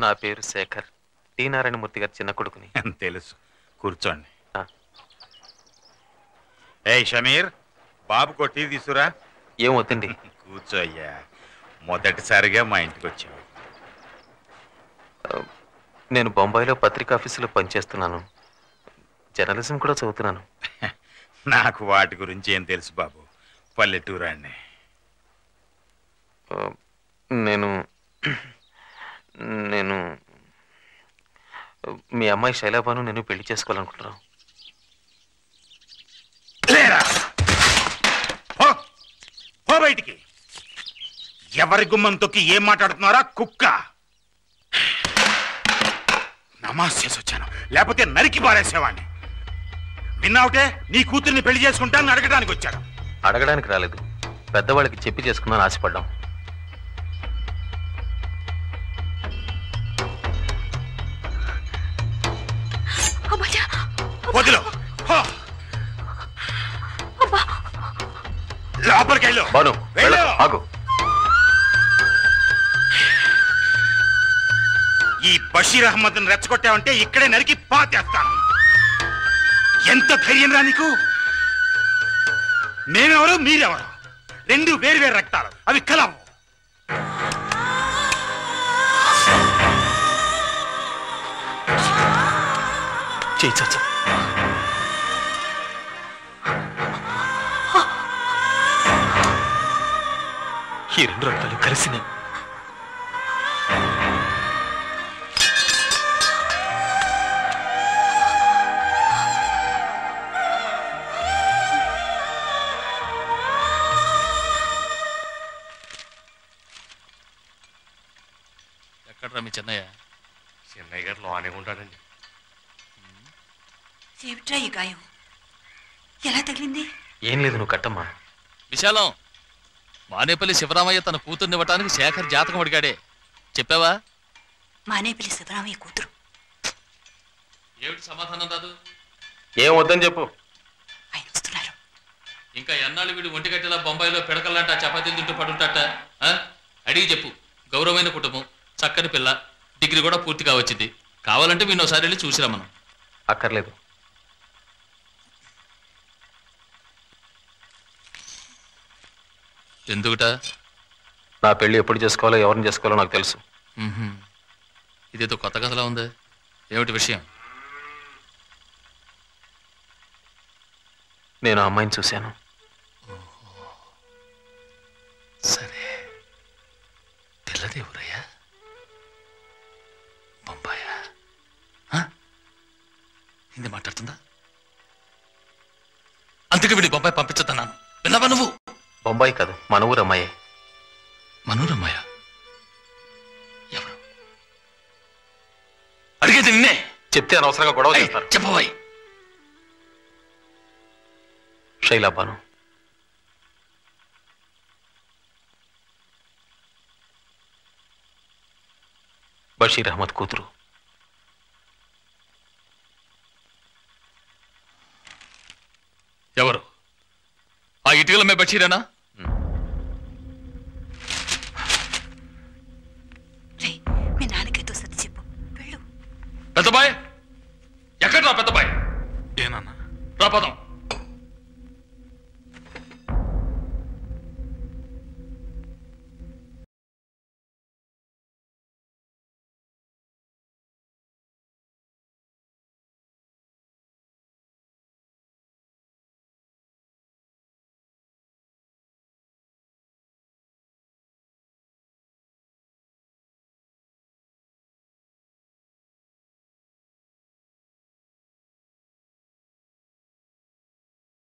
నా పేరు శేఖర్, టి నారాయణమూర్తి గారి చిన్న కొడుకుని. తెలుసు, కూర్చోండి. ఏయ్ షమీర్, బాబు కొట్టి తీసురా. ఏం వద్దండి. కూర్చో అయ్యా, మొదటిసారిగా మా ఇంటికి వచ్చావు. నేను బొంబాయిలో పత్రికా ఆఫీసులో పనిచేస్తున్నాను, జర్నలిజం కూడా చదువుతున్నాను. నాకు వాటి గురించి ఏం తెలుసు బాబు, పల్లెటూరాన్ని. నేను నేను మీ అమ్మాయి శైలాబాను నేను పెళ్లి చేసుకోవాలనుకుంటున్నాను. బయటికి ఎవరి గుమ్మం తొక్కి ఏం మాట్లాడుతున్నారా కుక్క? నమాజ్ చేసి వచ్చాను, లేకపోతే నరికి పారేసేవాడిని. విన్నావుటే, నీ కూతుర్ని పెళ్లి చేసుకుంటానని అడగడానికి వచ్చాడు. అడగడానికి రాలేదు, పెద్దవాళ్ళకి చెప్పి చేసుకుందామని ఆశపడ్డాం. వదిలో, లోపలికి వెళ్ళు. బాను, ఆగు. ఈ బషీర్ అహ్మద్ రెచ్చగొట్టావంటే ఇక్కడే నరికి పాతేస్తాను. ఎంత ధైర్యం రా నీకు? నేనెవరు, మీరెవరు? రెండు వేరు రక్తాలు, అవి కలవు. చేయించచ్చు. ఈ రెండు రక్తాలు కలిసినాయి. ఎక్కడ్రా మీ చెన్నయ్య? చెన్నయ్య గారు లోనే ఉంటాడండి. ఏమిట్రా ఈ గాయం? ఎలా తగిలింది? ఏం లేదు, నువ్వు కట్టమ్మా. విశాలం, మానేపల్లి శివరామయ్య తన కూతుర్ని ఇవ్వటానికి శేఖర్ జాతకం అడిగాడే, చెప్పావా? మానేపల్లి శివరామయ్య కూతురు. ఏమిటి సమాధానం రాదు? ఏం వద్దని చెప్పు. ఆయన వస్తున్నారు. ఇంకా ఎన్నాళ్ళు వీడు ఒంటిగట్టెలా బొంబాయిలో పిడకలంట చపాతీలు తింటూ పడుంటాట? అడిగి చెప్పు. గౌరవమైన కుటుంబం, చక్కని పిల్ల, డిగ్రీ కూడా పూర్తిగా వచ్చింది. కావాలంటే వీడిని ఒకసారి వెళ్ళి చూసిరా. మనం అక్కర్లేదు. ఎందుకుట? నా పెళ్లి ఎప్పుడు చేసుకోవాలో ఎవరిని చేసుకోవాలో నాకు తెలుసు. ఇదేదో కొత్త కథలా ఉంది. ఏమిటి విషయం? నేను ఆ అమ్మాయిని చూశాను. సరే, పిల్లది ఎవరయ్యా? బొంబాయా? హిందీ మాట్లాడుతుందా? అందుకే వీడి బొంబాయి పంపించద్దన్నాను, విన్నావా నువ్వు? బొంబాయి కాదు, మన ఊరు అమ్మాయే. మనూరమ్మాయ? ఎవరు? అడిగేది నిన్నే. చెప్తే అనవసరంగా గొడవ చేస్తారు. చెప్పబాయ్. శైలాబాను. బషీర్ అహ్మద్ కూతురు. ఎవరు? ఆ ఇటీవల మే బషీరేనా? మీ నాన్నకైతే సర్ది చెప్పు, వెళ్ళు. పెద్దబాయ్, ఎక్కడ రా పెద్దబాయ్? ఏనన్నా? రా పదం.